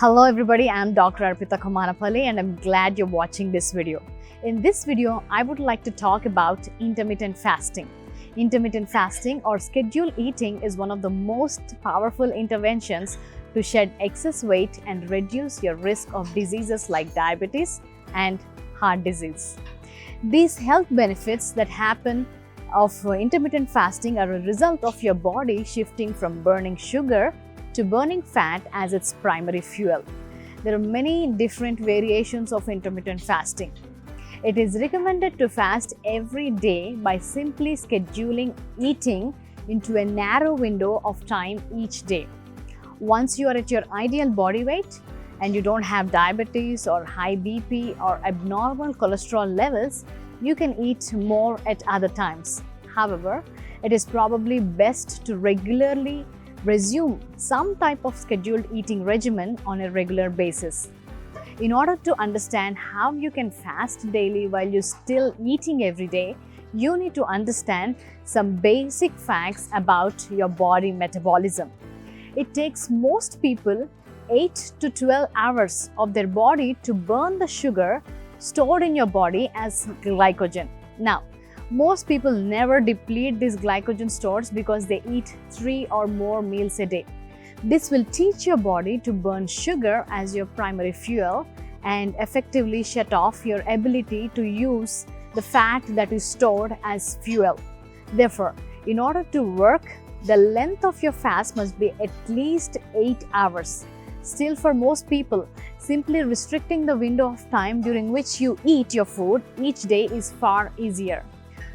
Hello everybody, I'm Dr. Arpitha Komanapalli and I'm glad you're watching this video. In this video, I would like to talk about intermittent fasting. Intermittent fasting or scheduled eating is one of the most powerful interventions to shed excess weight and reduce your risk of diseases like diabetes and heart disease. These health benefits that happen of intermittent fasting are a result of your body shifting from burning sugar to burning fat as its primary fuel. There are many different variations of intermittent fasting. It is recommended to fast every day by simply scheduling eating into a narrow window of time each day. Once you are at your ideal body weight and you don't have diabetes or high BP or abnormal cholesterol levels, you can eat more at other times. However, it is probably best to regularly resume some type of scheduled eating regimen on a regular basis. In order to understand how you can fast daily while you're still eating every day, you need to understand some basic facts about your body metabolism. It takes most people 8 to 12 hours of their body to burn the sugar stored in your body as glycogen. Now, most people never deplete these glycogen stores because they eat 3 or more meals a day. This will teach your body to burn sugar as your primary fuel and effectively shut off your ability to use the fat that is stored as fuel. Therefore, in order to work, the length of your fast must be at least 8 hours. Still, for most people, simply restricting the window of time during which you eat your food each day is far easier.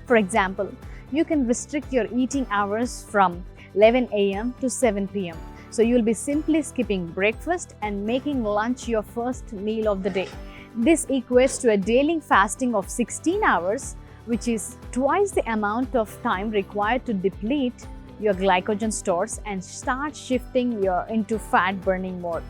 For example, you can restrict your eating hours from 11 a.m. to 7 p.m. So you'll be simply skipping breakfast and making lunch your first meal of the day. This equates to a daily fasting of 16 hours, which is twice the amount of time required to deplete your glycogen stores and start shifting into fat burning mode.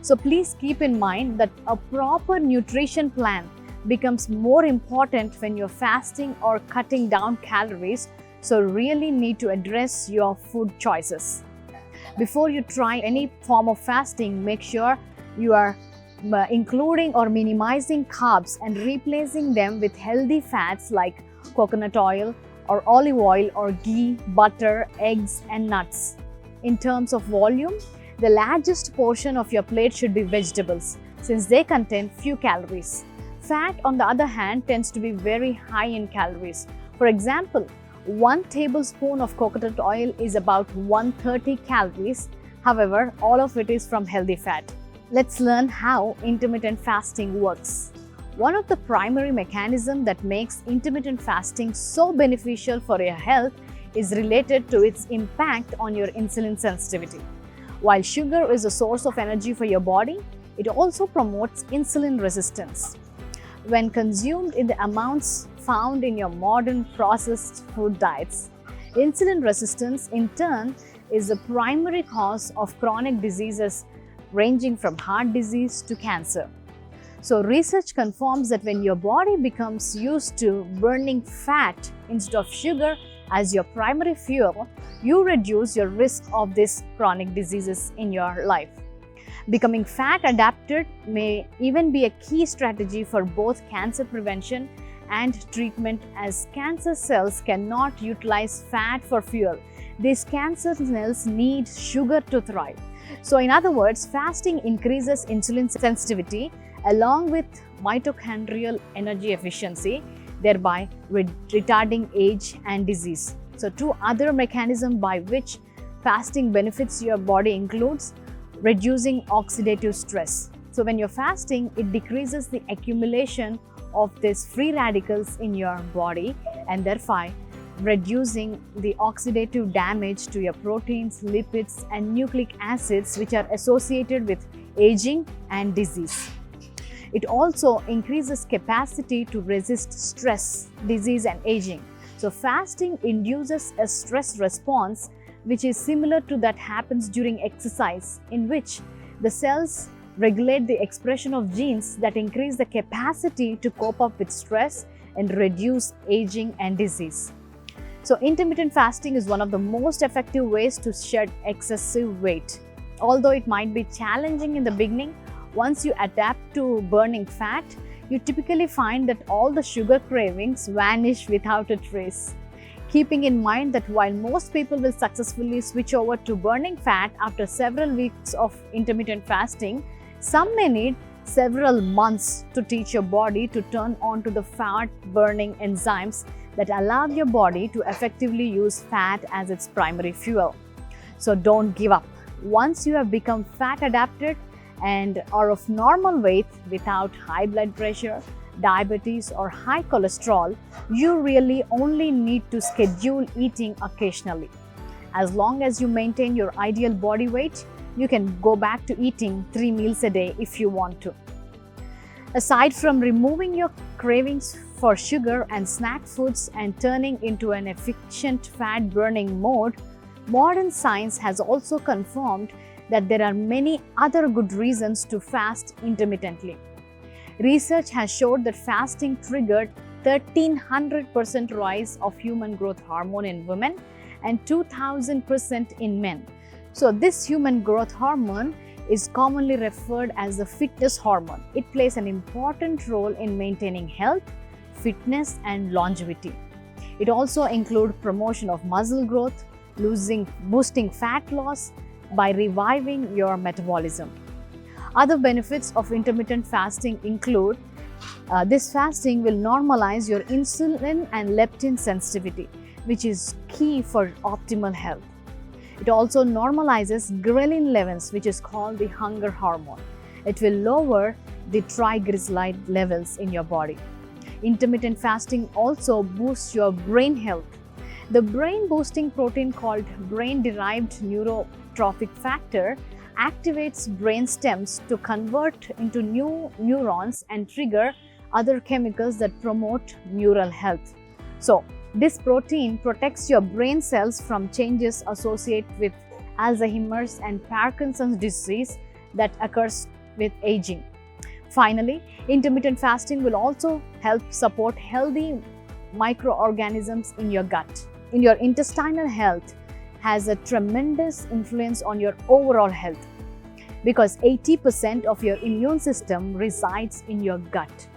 So please keep in mind that a proper nutrition plan becomes more important when you're fasting or cutting down calories, so really need to address your food choices. Before you try any form of fasting, make sure you are including or minimizing carbs and replacing them with healthy fats like coconut oil or olive oil or ghee, butter, eggs and nuts. In terms of volume, the largest portion of your plate should be vegetables since they contain few calories. Fat, on the other hand, tends to be very high in calories. For example, 1 tablespoon of coconut oil is about 130 calories. However, all of it is from healthy fat. Let's learn how intermittent fasting works. One of the primary mechanisms that makes intermittent fasting so beneficial for your health is related to its impact on your insulin sensitivity. While sugar is a source of energy for your body, it also promotes insulin resistance. When consumed in the amounts found in your modern processed food diets, insulin resistance in turn is the primary cause of chronic diseases ranging from heart disease to cancer. So research confirms that when your body becomes used to burning fat instead of sugar as your primary fuel, you reduce your risk of these chronic diseases in your life. Becoming fat adapted may even be a key strategy for both cancer prevention and treatment, as cancer cells cannot utilize fat for fuel. These cancer cells need sugar to thrive. So in other words, fasting increases insulin sensitivity along with mitochondrial energy efficiency, thereby retarding age and disease. So 2 other mechanisms by which fasting benefits your body includes reducing oxidative stress. So when you're fasting, it decreases the accumulation of these free radicals in your body and thereby reducing the oxidative damage to your proteins, lipids and nucleic acids which are associated with aging and disease. It also increases capacity to resist stress, disease and aging. So fasting induces a stress response which is similar to that happens during exercise, in which the cells regulate the expression of genes that increase the capacity to cope up with stress and reduce aging and disease. So intermittent fasting is one of the most effective ways to shed excessive weight. Although it might be challenging in the beginning, once you adapt to burning fat, you typically find that all the sugar cravings vanish without a trace. Keeping in mind that while most people will successfully switch over to burning fat after several weeks of intermittent fasting, some may need several months to teach your body to turn on to the fat-burning enzymes that allow your body to effectively use fat as its primary fuel. So don't give up. Once you have become fat adapted and are of normal weight without high blood pressure, diabetes or high cholesterol, you really only need to schedule eating occasionally. As long as you maintain your ideal body weight, you can go back to eating 3 meals a day if you want to. Aside from removing your cravings for sugar and snack foods and turning into an efficient fat burning mode, modern science has also confirmed that there are many other good reasons to fast intermittently. Research has showed that fasting triggered 1300% rise of human growth hormone in women and 2000% in men. So this human growth hormone is commonly referred as the fitness hormone. It plays an important role in maintaining health, fitness and longevity. It also includes promotion of muscle growth, boosting fat loss by reviving your metabolism. Other benefits of intermittent fasting include this fasting will normalize your insulin and leptin sensitivity, which is key for optimal health. It also normalizes GHRELIN levels, which is called the hunger hormone. It will lower the triglyceride levels in your body. Intermittent fasting also boosts your brain health. The brain-boosting protein called brain-derived neurotrophic factor activates brain stems to convert into new neurons and trigger other chemicals that promote neural health. So, this protein protects your brain cells from changes associated with Alzheimer's and Parkinson's disease that occurs with aging. Finally, intermittent fasting will also help support healthy microorganisms in your gut. In your intestinal health has a tremendous influence on your overall health because 80% of your immune system resides in your gut.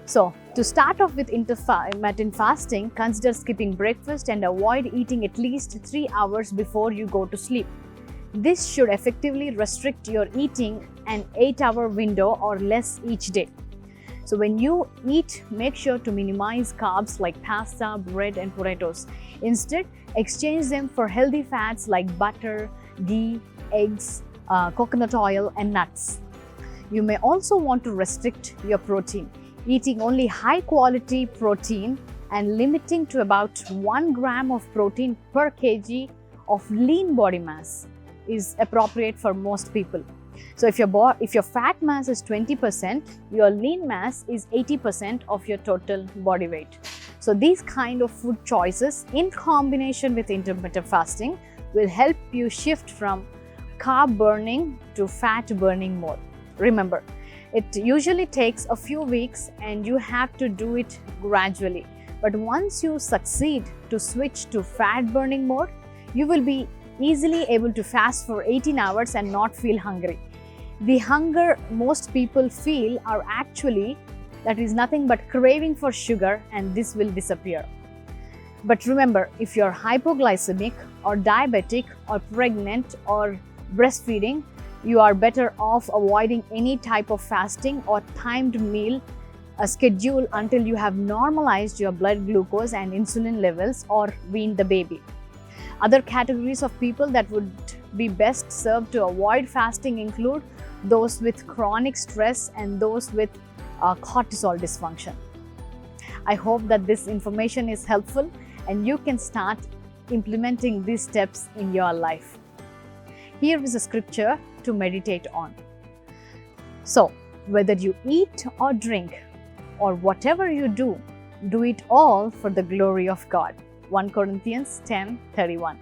So, to start off with intermittent fasting, consider skipping breakfast and avoid eating at least 3 hours before you go to sleep. This should effectively restrict your eating an 8-hour window or less each day. So when you eat, make sure to minimize carbs like pasta, bread and potatoes. Instead, exchange them for healthy fats like butter, ghee, eggs, coconut oil and nuts. You may also want to restrict your protein, eating only high-quality protein and limiting to about 1 gram of protein per kg of lean body mass is appropriate for most people. So if your fat mass is 20%, your lean mass is 80% of your total body weight. So these kind of food choices in combination with intermittent fasting will help you shift from carb burning to fat burning mode. Remember, it usually takes a few weeks and you have to do it gradually. But once you succeed to switch to fat burning mode, you will be easily able to fast for 18 hours and not feel hungry. The hunger most people feel are actually that is nothing but craving for sugar, and this will disappear. But remember, if you're hypoglycemic or diabetic or pregnant or breastfeeding, you are better off avoiding any type of fasting or timed meal schedule until you have normalized your blood glucose and insulin levels or weaned the baby. Other categories of people that would be best served to avoid fasting include those with chronic stress and those with cortisol dysfunction. I hope that this information is helpful and you can start implementing these steps in your life. Here is a scripture to meditate on. So, whether you eat or drink or whatever you do, do it all for the glory of God. 1 Corinthians 10:31.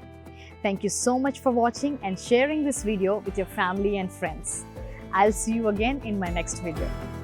Thank you so much for watching and sharing this video with your family and friends. I'll see you again in my next video.